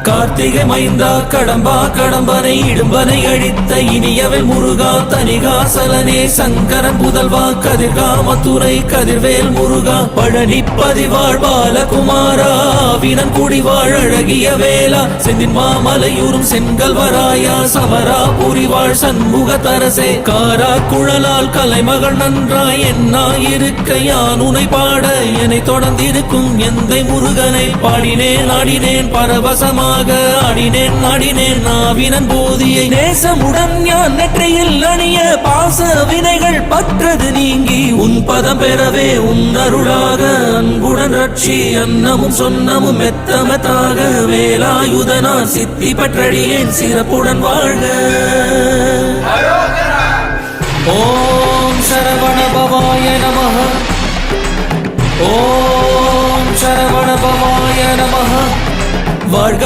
கார்த்திகை மைந்தா கடம்பா கடம்பனை இடும்பனை அழித்த இனியவன் முருகா தனிகாசலனே சங்கரன் புதல்வா கதிர்காமத்துறை கதிர்வேல் முருகா பழனி பதிவாழ் பாலகுமாரா வினன் குடிவாழ் அழகிய வேளா செந்தின் மாமலையூரும் செங்கல்வராயா சமரா புரிவாழ் சண்முக தரசே காரா குழலால் கலைமகள் நன்றாய் என்னாயிருக்க யான் உனை பாட என்னை தொடர்ந்திருக்கும் எந்தை முருகனை பாடினேன் ஆடினேன் பரவசமாக ஆடினேன் ஆடினேன் நாவினன் போதியை நேசமுடன் ஞான் நெற்றியில் அணிய பாச வினைகள் பற்றது நீங்கி உன் பதம் பெறவே உன் அருளாக அன்புடன் ரட்சி அன்னமும் சொன்னமும் மெத்தமத்தாக வேலாயுதனார் சித்தி பற்றடியேன் சிறப்புடன் வாழ்க. ஓம் சரவண பவாய நமஹ. ஓம் சரவண பவாய நமஹ. வாழ்க.